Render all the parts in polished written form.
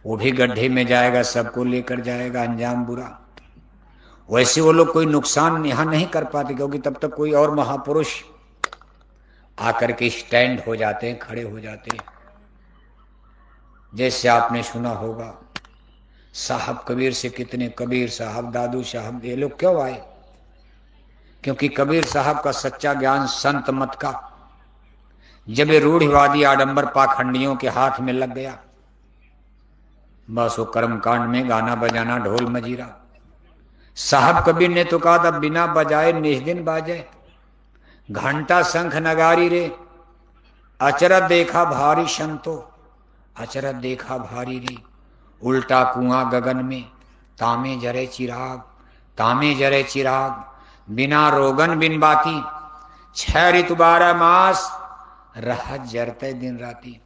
वो भी गड्ढे में जाएगा, सबको लेकर जाएगा, अंजाम बुरा। वैसे वो लोग कोई नुकसान यहां नहीं कर पाते, क्योंकि तब तक कोई और महापुरुष आकर के स्टैंड हो जाते हैं, खड़े हो जाते हैं। जैसे आपने सुना होगा साहब कबीर से, कितने कबीर साहब, दादू साहब, ये लोग क्यों आए? क्योंकि कबीर साहब का सच्चा ज्ञान संत मत का जब ये रूढ़िवादी आडंबर पाखंडियों के हाथ में लग गया, बस वो कर्मकांड में गाना बजाना, ढोल मजीरा। साहब कबीर ने तो कहा था, बिना बजाए निज दिन बाजे, घंटा शंख नगारी रे, अचरत देखा भारी संतो, अचरत देखा भारी रे, उल्टा कुआं गगन में, तामे जरे चिराग, तामे जरे चिराग, बिना रोगन बिन बाती, 6 ऋतु 12 मास, राहत जरते दिन राती।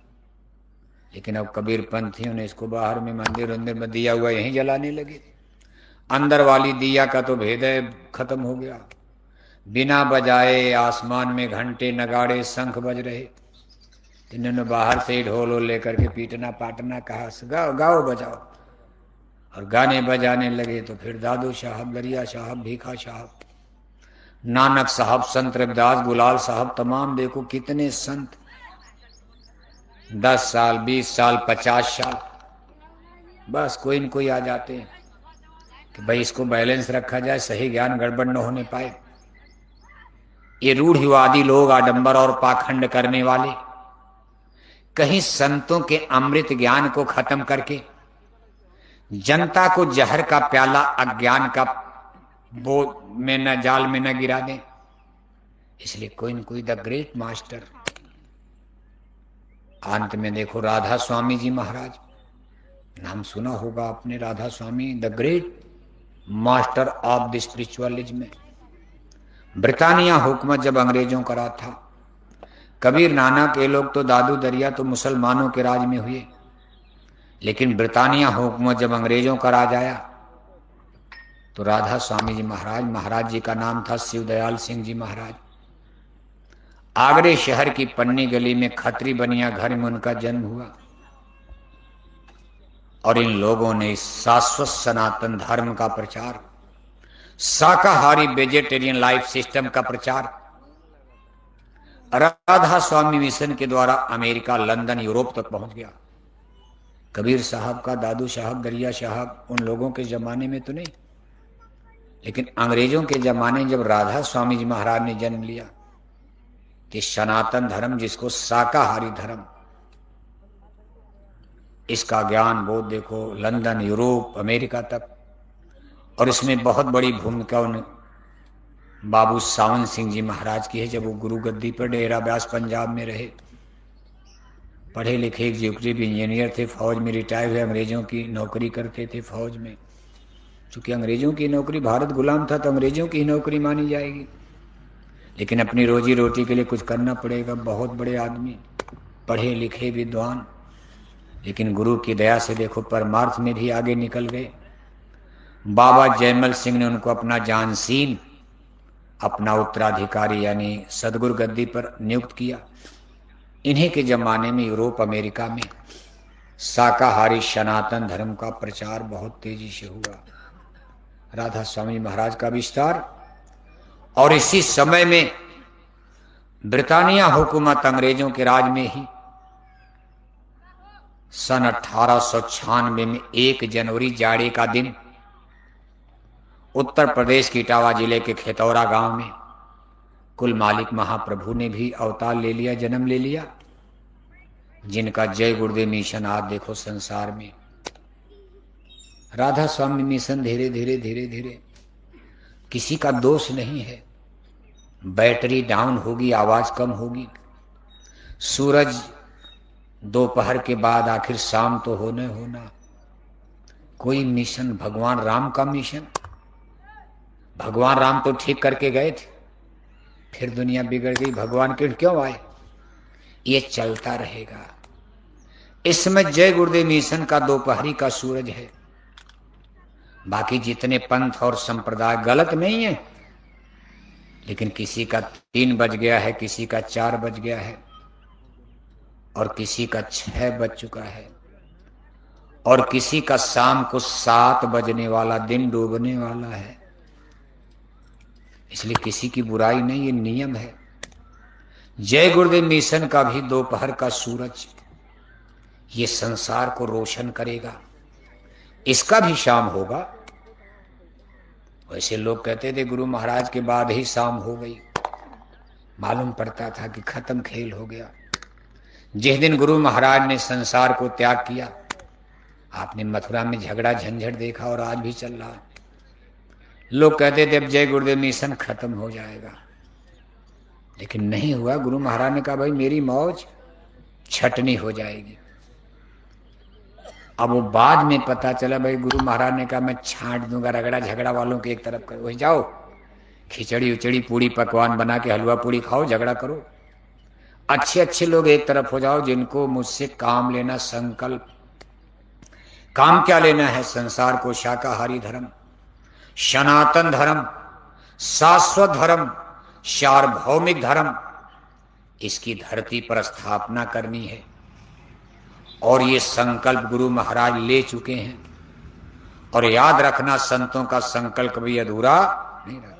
लेकिन अब कबीर पंथियों ने इसको बाहर में मंदिर अंदर में दिया हुआ यहीं जलाने लगे। अंदर वाली दिया का तो भेद है, खत्म हो गया। बिना बजाए आसमान में घंटे नगाड़े शंख बज रहे, इन्होंने बाहर से ही ढोल लेकर के पीटना पाटना कहा, गाओ गाओ बजाओ। और गाने बजाने लगे तो फिर दादू साहब, दरिया साहब, भीखा साहब, नानक साहब, संत रविदास, गुलाल साहब, तमाम देखो कितने संत, 10 साल 20 साल 50 साल, बस कोई न कोई आ जाते हैं कि भाई इसको बैलेंस रखा जाए, सही ज्ञान गड़बड़ न होने पाए। ये रूढ़िवादी लोग, आडंबर और पाखंड करने वाले, कहीं संतों के अमृत ज्ञान को खत्म करके जनता को जहर का प्याला अज्ञान का बो में न, जाल में न गिरा दें। इसलिए कोई न कोई द ग्रेट मास्टर। अंत में देखो राधा स्वामी जी महाराज, नाम सुना होगा आपने, Radha Swami, the great master of the spiritualism. Britannia हुकूमत जब अंग्रेजों का राज था, कबीर नानक ये लोग तो, दादू दरिया तो मुसलमानों के राज में हुए, लेकिन ब्रिटानिया हुकूमत जब अंग्रेजों का राज आया तो राधा स्वामी जी महाराज, महाराज जी का नाम था शिवदयाल सिंह जी महाराज, आगरे शहर की पन्नी गली में खत्री बनिया घर में उनका जन्म हुआ। और इन लोगों ने इस शाश्वत सनातन धर्म का प्रचार, शाकाहारी वेजिटेरियन लाइफ सिस्टम का प्रचार राधा स्वामी मिशन के द्वारा अमेरिका, लंदन, यूरोप तक पहुंच गया। कबीर साहब का, दादू साहब, दरिया साहब उन लोगों के जमाने में तो नहीं, लेकिन अंग्रेजों के जमाने जब राधा स्वामी जी महाराज ने जन्म लिया कि सनातन धर्म, जिसको शाकाहारी धर्म, इसका ज्ञान बोध देखो लंदन, यूरोप, अमेरिका तक। और इसमें बहुत बड़ी भूमिका उन बाबू सावन सिंह जी महाराज की है, जब वो गुरु गद्दी पर डेरा ब्यास पंजाब में रहे। पढ़े लिखे एग्जीक्यूटिव इंजीनियर थे, फौज में रिटायर हुए, अंग्रेजों की नौकरी करते थे फौज में। चूंकि अंग्रेजों की नौकरी, भारत गुलाम था तो अंग्रेजों की नौकरी मानी जाएगी, लेकिन अपनी रोजी रोटी के लिए कुछ करना पड़ेगा। बहुत बड़े आदमी, पढ़े लिखे विद्वान, लेकिन गुरु की दया से देखो परमार्थ में भी आगे निकल गए। बाबा जयमल सिंह ने उनको अपना जानसीन, अपना उत्तराधिकारी यानी सदगुरु गद्दी पर नियुक्त किया। इन्हीं के जमाने में यूरोप, अमेरिका में शाकाहारी सनातन धर्म का प्रचार बहुत तेजी से हुआ, राधा स्वामी महाराज का विस्तार। और इसी समय में ब्रिटानिया हुकूमत अंग्रेजों के राज में ही सन 1896 में 1 जनवरी जाड़े का दिन उत्तर प्रदेश की इटावा जिले के खेतौरा गांव में कुल मालिक महाप्रभु ने भी अवतार ले लिया, जन्म ले लिया, जिनका जय गुरुदेव मिशन आज देखो संसार में। राधा स्वामी मिशन धीरे धीरे धीरे धीरे, किसी का दोष नहीं है। बैटरी डाउन होगी, आवाज कम होगी, सूरज दोपहर के बाद आखिर शाम तो होना होना। कोई मिशन, भगवान राम का मिशन, भगवान राम तो ठीक करके गए थे, फिर दुनिया बिगड़ गई, भगवान क्यों आए? ये चलता रहेगा। इस समय जय गुरुदेव मिशन का दोपहरी का सूरज है। बाकी जितने पंथ और संप्रदाय गलत नहीं है, लेकिन किसी का 3 बज गया है, किसी का 4 बज गया है, और किसी का 6 बज चुका है। और किसी का शाम को 7 बजने वाला, दिन डूबने वाला है। इसलिए किसी की बुराई नहीं, ये नियम है। जय गुरुदेव मिशन का भी दोपहर का सूरज ये संसार को रोशन करेगा, इसका भी शाम होगा। वैसे लोग कहते थे गुरु महाराज के बाद ही शाम हो गई, मालूम पड़ता था कि खत्म खेल हो गया। जिस दिन गुरु महाराज ने संसार को त्याग किया, आपने मथुरा में झगड़ा झंझट देखा और आज भी चल रहा। लोग कहते थे अब जय गुरुदेव मिशन खत्म हो जाएगा, लेकिन नहीं हुआ। गुरु महाराज ने कहा भाई मेरी मौज छटनी हो जाएगी। अब वो बाद में पता चला, भाई गुरु महाराज ने कहा मैं छांट दूंगा, रगड़ा झगड़ा वालों के एक तरफ करो, वही जाओ खिचड़ी उचड़ी पूड़ी पकवान बना के हलवा पूड़ी खाओ, झगड़ा करो। अच्छे अच्छे लोग एक तरफ हो जाओ, जिनको मुझसे काम लेना संकल्प। काम क्या लेना है? संसार को शाकाहारी धर्म, सनातन धर्म, शाश्वत धर्म, सार्वभौमिक धर्म, इसकी धरती पर स्थापना करनी है। और ये संकल्प गुरु महाराज ले चुके हैं। और याद रखना, संतों का संकल्प भी अधूरा नहीं रहा।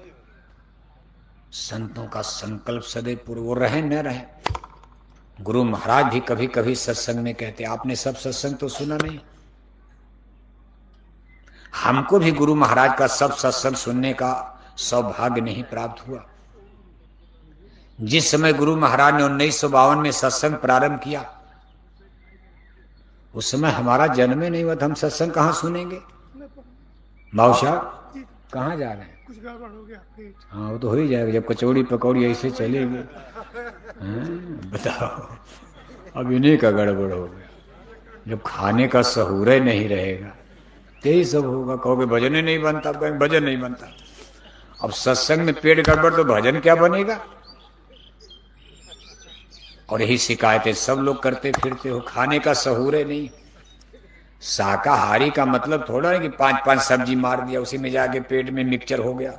संतों का संकल्प सदैव पूर्ण रहे न रहे। गुरु महाराज भी कभी कभी सत्संग में कहते, आपने सब सत्संग तो सुना नहीं। हमको भी गुरु महाराज का सब सत्संग सुनने का सौभाग्य नहीं प्राप्त हुआ। जिस समय गुरु महाराज ने 1952 में सत्संग प्रारंभ किया, उस समय हमारा जन्म ही नहीं हुआ था। हम सत्संग कहाँ सुनेंगे? माउशा कहाँ जा रहे हैं? कुछ गड़बड़ हो गया पेट। हाँ वो तो हो ही जाएगा, जब कचौड़ी पकौड़ी ऐसे चलेगी। बताओ, अब इन्हीं का गड़बड़ हो गया। जब खाने का सहूर ही नहीं रहेगा तो यही सब होगा। कहोगे भजन ही नहीं बनता, कहेंगे भजन नहीं बनता। अब सत्संग में पेट गड़बड़ तो भजन क्या बनेगा? और यही शिकायतें सब लोग करते फिरते हो, खाने का सहूर है नहीं। शाकाहारी का मतलब थोड़ा है कि 5-5 सब्जी मार दिया, उसी में जाके पेट में मिक्सचर हो गया।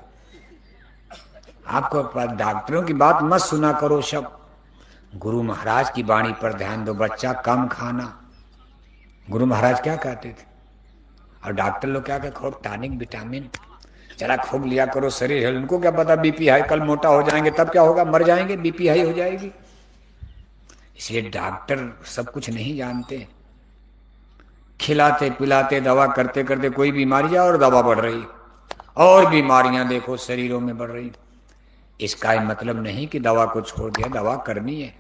आपको डॉक्टरों की बात मत सुना करो, सब गुरु महाराज की वाणी पर ध्यान दो। बच्चा कम खाना, गुरु महाराज क्या कहते थे। और डॉक्टर लोग क्या कहते, टॉनिक विटामिन जरा खूब लिया करो, शरीर है। उनको क्या पता बीपी हाई, कल मोटा हो जाएंगे तब क्या होगा, मर जाएंगे, बीपी हाई हो जाएगी। इसलिए डॉक्टर सब कुछ नहीं जानते। खिलाते पिलाते दवा करते करते कोई बीमारी जाए और दवा बढ़ रही, और बीमारियां देखो शरीरों में बढ़ रही। इसका मतलब नहीं कि दवा को छोड़ दिया, दवा करनी है,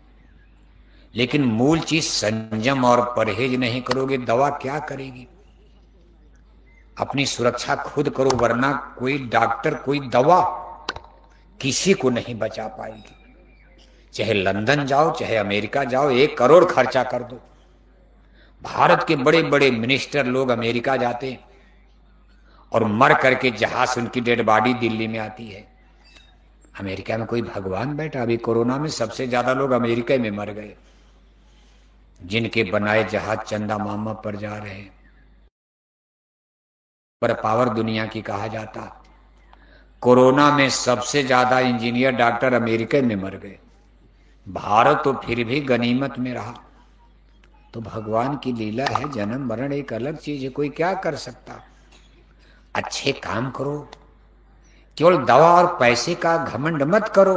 लेकिन मूल चीज संयम और परहेज नहीं करोगे, दवा क्या करेगी। अपनी सुरक्षा खुद करो, वरना कोई डॉक्टर कोई दवा किसी को नहीं बचा पाएगी। चाहे लंदन जाओ, चाहे अमेरिका जाओ, 1 करोड़ खर्चा कर दो। भारत के बड़े बड़े मिनिस्टर लोग अमेरिका जाते हैं और मर करके जहाज से उनकी डेड बॉडी दिल्ली में आती है। अमेरिका में कोई भगवान बैठा? अभी कोरोना में सबसे ज्यादा लोग अमेरिका में मर गए। जिनके बनाए जहाज चंदा मामा पर जा रहे हैं। पर पावर दुनिया की कहा जाता। कोरोना में सबसे ज्यादा इंजीनियर डॉक्टर अमेरिका में मर गए। भारत तो फिर भी गनीमत में रहा। तो भगवान की लीला है, जन्म मरण एक अलग चीज है, कोई क्या कर सकता। अच्छे काम करो, केवल दवा और पैसे का घमंड मत करो।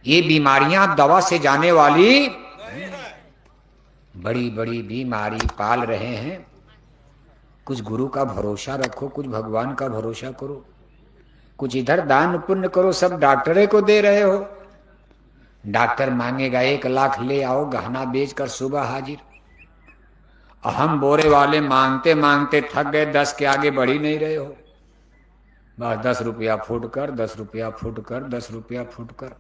ये बीमारियां दवा से जाने वाली बड़ी बड़ी बीमारी पाल रहे हैं। कुछ गुरु का भरोसा रखो, कुछ भगवान का भरोसा करो, कुछ इधर दान पुण्य करो। सब डॉक्टरे को दे रहे हो। डॉक्टर मांगेगा 1 लाख, ले आओ, गहना बेचकर सुबह हाजिर। हम बोरे वाले मांगते मांगते थक गए, 10 के आगे बढ़ ही नहीं रहे हो। बस 10 रुपया फुट कर, 10 रुपया फुट कर, 10 रुपया फुट कर।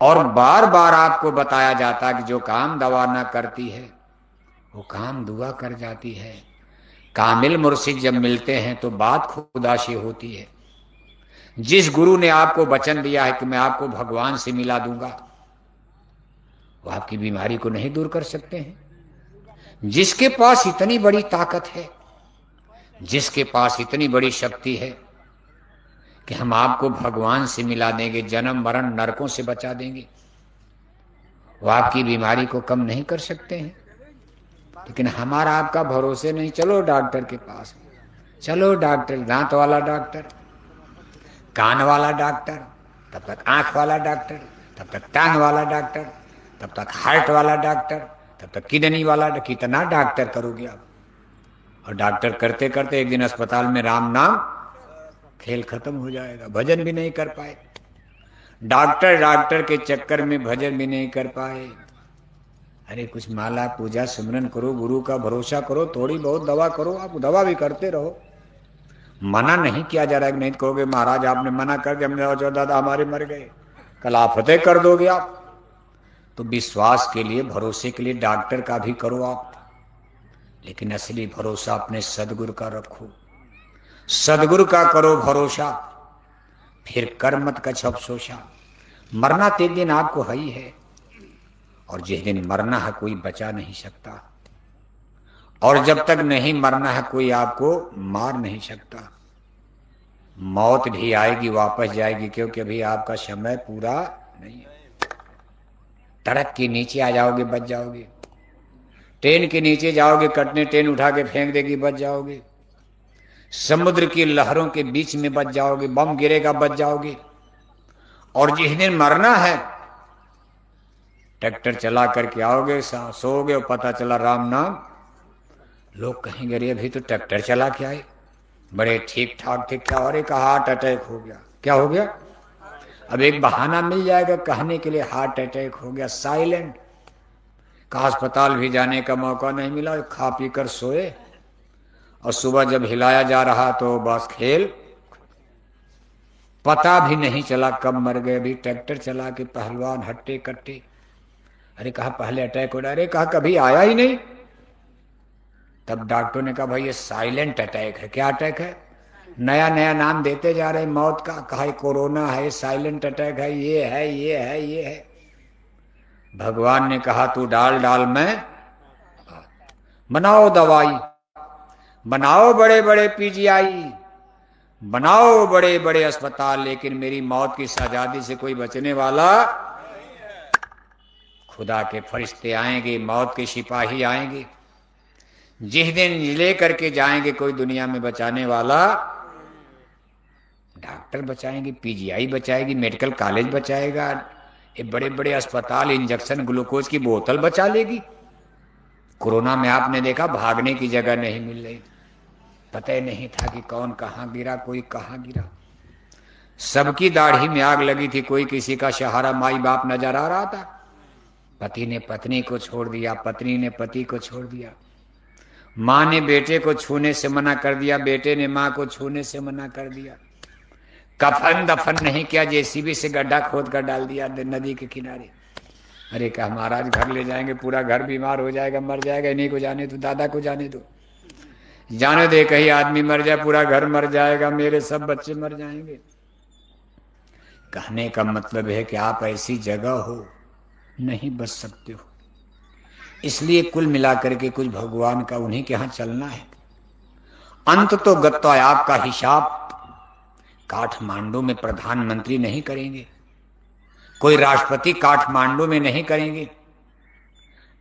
और बार बार आपको बताया जाता कि जो काम दवा ना करती है वो काम दुआ कर जाती है। कामिल मुर्शिद जब मिलते हैं तो बात खुदा से होती है। जिस गुरु ने आपको वचन दिया है कि मैं आपको भगवान से मिला दूंगा, वो आपकी बीमारी को नहीं दूर कर सकते हैं। जिसके पास इतनी बड़ी ताकत है, जिसके पास इतनी बड़ी शक्ति है कि हम आपको भगवान से मिला देंगे, जन्म मरण नरकों से बचा देंगे, वो आपकी बीमारी को कम नहीं कर सकते हैं। लेकिन हमारा आपका भरोसे नहीं, चलो डॉक्टर के पास, चलो डॉक्टर, दांत वाला डॉक्टर, कान वाला डॉक्टर, तब तक आंख वाला डॉक्टर, तब तक टांग वाला डॉक्टर, तब तक हार्ट वाला डॉक्टर, तब तक किडनी वाला, कितना डॉक्टर करोगे आप। और डॉक्टर करते करते एक दिन अस्पताल में राम नाम खेल खत्म हो जाएगा, भजन भी नहीं कर पाए। डॉक्टर के चक्कर में भजन भी नहीं कर पाए। अरे कुछ माला पूजा सिमरन करो, गुरु का भरोसा करो, थोड़ी बहुत दवा करो, आप दवा भी करते रहो। मना नहीं किया जा रहा है, नहीं तो कहोगे महाराज आपने मना कर दिया, हमने दादा हमारे मर गए, कल आप फतेह कर दोगे आप। तो विश्वास के लिए, भरोसे के लिए डॉक्टर का भी करो आप, लेकिन असली भरोसा अपने सदगुरु का रखो, सदगुरु का करो भरोसा, फिर कर मत कछ अफसोसा। मरना तो एक दिन आपको है ही है, और जिस दिन मरना है कोई बचा नहीं सकता, और जब तक नहीं मरना है कोई आपको मार नहीं सकता। मौत भी आएगी, वापस जाएगी, क्योंकि अभी आपका समय पूरा नहीं है। ट्रक के नीचे आ जाओगे बच जाओगे, ट्रेन के नीचे जाओगे कटने ट्रेन उठा के फेंक देगी बच जाओगे, समुद्र की लहरों के बीच में बच जाओगे, बम गिरेगा बच जाओगे। और जिस दिन मरना है ट्रैक्टर चला करके आओगे, सोओगे और पता चला राम नाम, लोग कहेंगे अरे अभी तो ट्रैक्टर चला के आए, बड़े ठीक ठाक थे, क्या, और एक हार्ट अटैक हो गया। क्या हो गया? अब एक बहाना मिल जाएगा कहने के लिए हार्ट अटैक हो गया। साइलेंट का अस्पताल भी जाने का मौका नहीं मिला, खा पी कर सोए, और सुबह जब हिलाया जा रहा तो बस खेल, पता भी नहीं चला कब मर गए। अभी ट्रैक्टर चला के पहलवान हट्टे कट्टे, अरे कहा पहले अटैक हो रहा, अरे कहा कभी आया ही नहीं। तब डॉक्टर ने कहा भाई ये साइलेंट अटैक है। क्या अटैक है? नया नया नाम देते जा रहे मौत का, कहा कोरोना है, साइलेंट अटैक है, ये है ये है ये है। भगवान ने कहा तू डाल डाल में बनाओ दवाई, बनाओ बड़े बड़े पीजीआई, बनाओ बड़े बड़े अस्पताल, लेकिन मेरी मौत की आजादी से कोई बचने वाला, खुदा के फरिश्ते आएंगे, मौत के सिपाही आएंगे, जिस दिन ले करके जाएंगे कोई दुनिया में बचाने वाला। डॉक्टर बचाएंगे, पीजीआई बचाएगी, मेडिकल कॉलेज बचाएगा, ये बड़े बड़े अस्पताल इंजेक्शन ग्लूकोज की बोतल बचा लेगी। कोरोना में आपने देखा भागने की जगह नहीं मिल रही, पता ही नहीं था कि कौन कहाँ गिरा, कोई कहाँ गिरा। सबकी दाढ़ी में आग लगी थी, कोई किसी का सहारा माई बाप नजर आ रहा था। पति ने पत्नी को छोड़ दिया, पत्नी ने पति को छोड़ दिया, माँ ने बेटे को छूने से मना कर दिया, बेटे ने माँ को छूने से मना कर दिया। कफन दफन नहीं किया, जेसीबी से गड्ढा खोद कर डाल दिया नदी के किनारे। अरे कहा महाराज घर ले जाएंगे, पूरा घर बीमार हो जाएगा, मर जाएगा, इन्हीं को जाने दो, दादा को जाने दो, जाने दे, कहीं आदमी मर जाए पूरा घर मर जाएगा, मेरे सब बच्चे मर जाएंगे। कहने का मतलब है कि आप ऐसी जगह हो नहीं बच सकते हो। इसलिए कुल मिलाकर के कुछ भगवान का उन्हीं के यहां चलना है। अंत तो गत्ता है, आपका हिसाब काठमांडू में प्रधानमंत्री नहीं करेंगे, कोई राष्ट्रपति काठमांडू में नहीं करेंगे।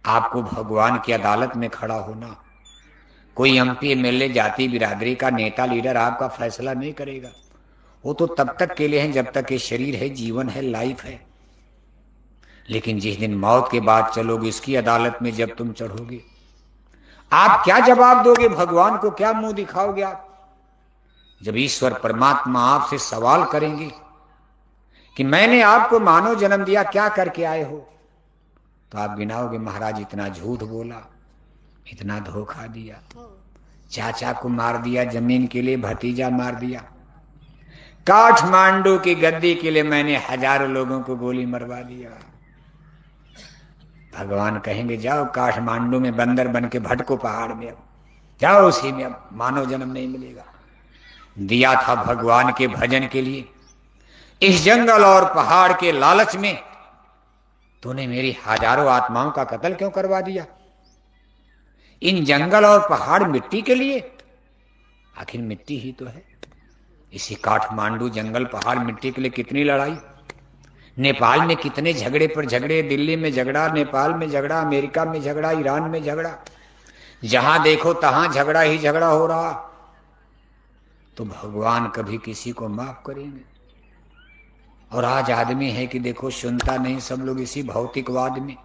आपको भगवान की अदालत में खड़ा होना, कोई एमपी एमएलए जाति बिरादरी का नेता लीडर आपका फैसला नहीं करेगा। वो तो तब तक के लिए है जब तक ये शरीर है, जीवन है, लाइफ है। लेकिन जिस दिन मौत के बाद चलोगे, इसकी अदालत में जब तुम चढ़ोगे, आप क्या जवाब दोगे भगवान को, क्या मुंह दिखाओगे आप? जब ईश्वर परमात्मा आपसे सवाल करेंगे कि मैंने आपको मानव जन्म दिया, क्या करके आए हो, तो आप गिनाओगे महाराज इतना झूठ बोला, इतना धोखा दिया, चाचा को मार दिया जमीन के लिए, भतीजा मार दिया, काठमांडू की गद्दी के लिए मैंने हजारों लोगों को गोली मरवा दिया। भगवान कहेंगे जाओ काठमांडू में बंदर बन के भटको पहाड़ में, अब जाओ, उसी में अब मानव जन्म नहीं मिलेगा। दिया था भगवान के भजन के लिए, इस जंगल और पहाड़ के लालच में तूने मेरी हजारों आत्माओं का कत्ल क्यों करवा दिया? इन जंगल और पहाड़ मिट्टी के लिए, आखिर मिट्टी ही तो है। इसी काठमांडू जंगल पहाड़ मिट्टी के लिए कितनी लड़ाई, नेपाल में कितने झगड़े पर झगड़े, दिल्ली में झगड़ा, नेपाल में झगड़ा, अमेरिका में झगड़ा, ईरान में झगड़ा, जहां देखो तहां झगड़ा ही झगड़ा हो रहा, तो भगवान कभी किसी को माफ करेंगे? और आज आदमी है कि देखो सुनता नहीं, सब लोग इसी भौतिकवाद में,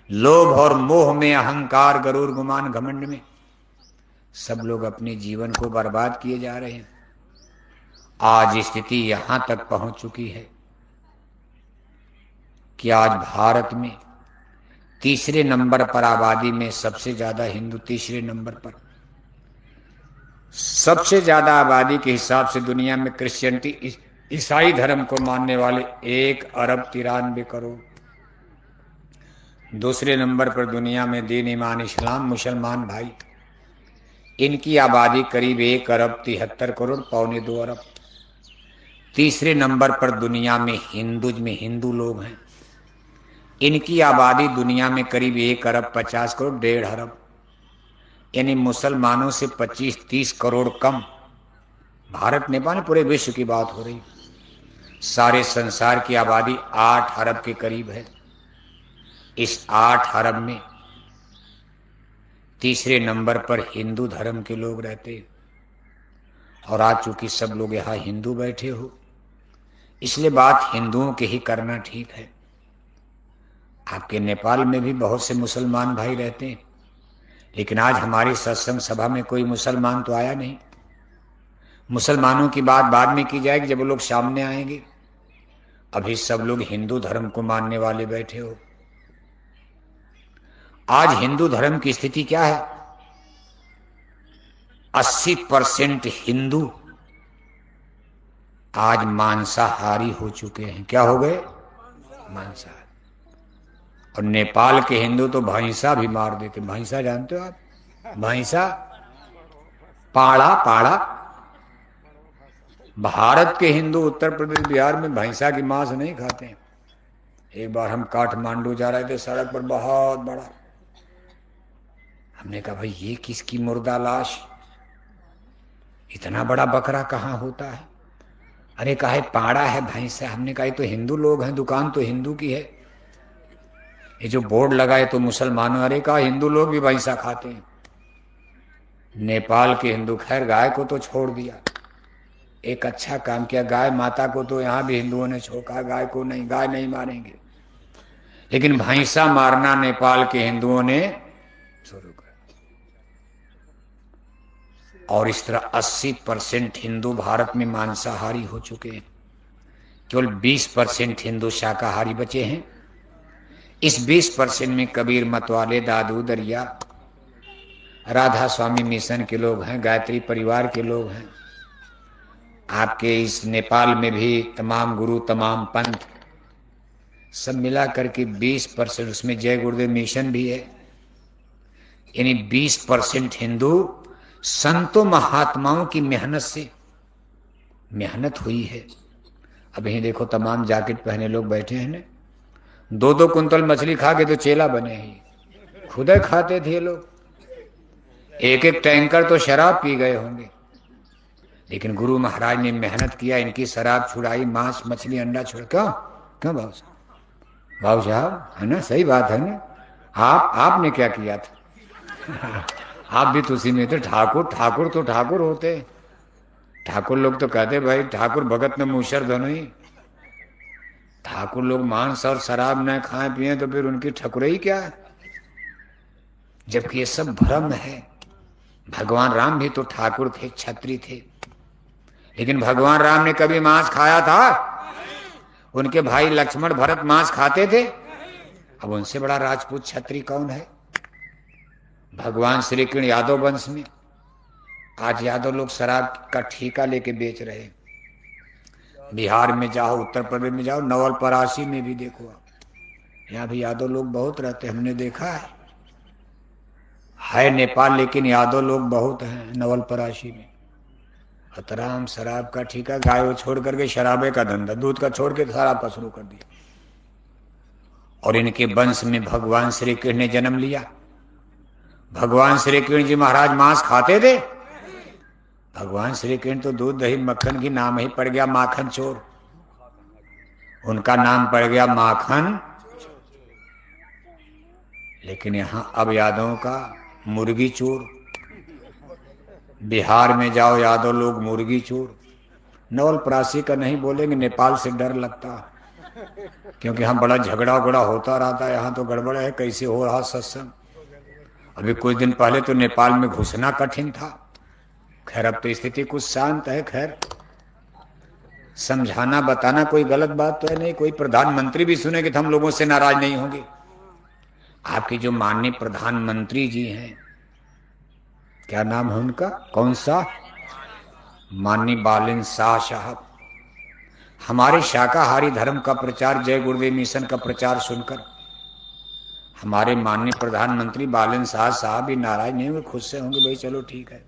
लोभ और मोह में, अहंकार गरूर गुमान घमंड में सब लोग अपने जीवन को बर्बाद किए जा रहे हैं। आज स्थिति यहां तक पहुंच चुकी है कि आज भारत में तीसरे नंबर पर आबादी में सबसे ज्यादा हिंदू, तीसरे नंबर पर सबसे ज्यादा आबादी के हिसाब से दुनिया में क्रिश्चियनिटी, ईसाई धर्म को मानने वाले 1 अरब 93 करोड़। दूसरे नंबर पर दुनिया में दीन ईमान इस्लाम मुसलमान भाई, इनकी आबादी करीब 1 अरब 73 करोड़, 1.25 अरब। तीसरे नंबर पर दुनिया में हिंदू लोग हैं, इनकी आबादी दुनिया में करीब 1 अरब 50 करोड़, 1.5 अरब। यानी मुसलमानों से 25-30 करोड़ कम। भारत नेपाल पूरे विश्व की बात हो रही, सारे संसार की आबादी 8 अरब के करीब है। इस 8 अरब में तीसरे नंबर पर हिंदू धर्म के लोग रहते, और आज चूंकि सब लोग यहां हिंदू बैठे हो, इसलिए बात हिंदुओं के ही करना ठीक है। आपके नेपाल में भी बहुत से मुसलमान भाई रहते हैं, लेकिन आज हमारी सत्संग सभा में कोई मुसलमान तो आया नहीं। मुसलमानों की बात बाद में की जाएगी जब वो लोग सामने आएंगे, अभी सब लोग हिंदू धर्म को मानने वाले बैठे हो। आज हिंदू धर्म की स्थिति क्या है? 80% हिंदू आज मांसाहारी हो चुके हैं। क्या हो गए? मांसाहारी। और नेपाल के हिंदू तो भैंसा भी मार देते। भैंसा जानते हो आप? भैंसा, पाड़ा पाड़ा। भारत के हिंदू उत्तर प्रदेश बिहार में भैंसा की मांस नहीं खाते हैं। एक बार हम काठमांडू जा रहे थे, सड़क पर बहुत बड़ा, हमने कहा भाई ये किसकी मुर्दा लाश, इतना बड़ा बकरा कहाँ होता है? अरे कहा है पाड़ा है भैंसा। हमने कहा ये तो हिंदू लोग हैं, दुकान तो हिंदू की है, ये जो बोर्ड लगाए तो मुसलमानों। अरे कहा हिंदू लोग भी भैंसा खाते हैं। नेपाल के हिंदू, खैर गाय को तो छोड़ दिया, एक अच्छा काम किया। गाय माता को तो यहाँ भी हिंदुओं ने छोड़ा, गाय को नहीं, गाय नहीं मारेंगे, लेकिन भैंसा मारना नेपाल के हिंदुओं ने शुरू कर। और इस तरह 80% हिंदू भारत में मांसाहारी हो चुके हैं, केवल 20% हिंदू शाकाहारी बचे हैं। इस 20% में कबीर मत वाले, दादू दरिया, राधा स्वामी मिशन के लोग हैं, गायत्री परिवार के लोग हैं। आपके इस नेपाल में भी तमाम गुरु, तमाम पंथ, सब मिला करके 20%, उसमें जय गुरुदेव मिशन भी है। यानी 20% हिंदू संतों महात्माओं की मेहनत से मेहनत हुई है। अब यही देखो तमाम जैकेट पहने लोग बैठे हैं ना, 2-2 कुंतल मछली खा के तो चेला बने हैं, खुद खाते थे लोग। 1-1 टैंकर तो शराब पी गए होंगे, लेकिन गुरु महाराज ने मेहनत किया, इनकी शराब छुड़ाई, मांस मछली अंडा छोड़। क्यों क्यों भाव साहब? भाव साहब है ना, सही बात है ना। आपने क्या किया था? आप भी तो उसी में थे। ठाकुर तो ठाकुर होते, ठाकुर लोग तो कहते भाई ठाकुर भगत ने मूसर धनुई। ठाकुर लोग मांस और शराब न खाए पिए तो फिर उनकी ठकुरई क्या है? जबकि ये सब भ्रम है। भगवान राम भी तो ठाकुर थे, क्षत्रिय थे, लेकिन भगवान राम ने कभी मांस खाया था? उनके भाई लक्ष्मण भरत मांस खाते थे? अब उनसे बड़ा राजपूत क्षत्रिय कौन है? भगवान श्री कृष्ण यादव वंश में, आज यादव लोग शराब का ठेका लेके बेच रहे। बिहार में जाओ, उत्तर प्रदेश में जाओ, नवलपरासी में भी देखो आप, यहाँ भी यादव लोग बहुत रहते, हमने देखा है नेपाल, लेकिन यादव लोग बहुत हैं नवलपरासी में। हतराम शराब का ठेका, गाय छोड़ करके शराबे का धंधा, दूध का छोड़ के शराब का शुरू कर दिया। और इनके वंश में भगवान श्री कृष्ण ने जन्म लिया। भगवान श्री कृष्ण जी महाराज मांस खाते थे? भगवान श्री कृष्ण तो दूध दही मक्खन की नाम ही पड़ गया माखन चोर, उनका नाम पड़ गया माखन। लेकिन यहां अब यादवों का मुर्गी चोर। बिहार में जाओ यादव लोग मुर्गी चोर। नवलपरासी का नहीं बोलेंगे, नेपाल से डर लगता, क्योंकि हम बड़ा झगड़ा उगड़ा होता रहता है। यहाँ तो गड़बड़ है, कैसे हो रहा सत्संग। अभी कुछ दिन पहले तो नेपाल में घुसना कठिन था। खैर अब तो स्थिति कुछ शांत है। खैर समझाना बताना कोई गलत बात तो है नहीं। कोई प्रधानमंत्री भी सुनेंगे तो हम लोगों से नाराज नहीं होंगे। आपके जो माननीय प्रधानमंत्री जी हैं, क्या नाम है उनका, कौन सा, माननीय बालन शाह साहब, हमारे शाकाहारी धर्म का प्रचार, जय गुरुदेव मिशन का प्रचार सुनकर हमारे माननीय प्रधानमंत्री बालन शाह साहब भी नाराज नहीं हुए, खुद से होंगे, भाई चलो ठीक है।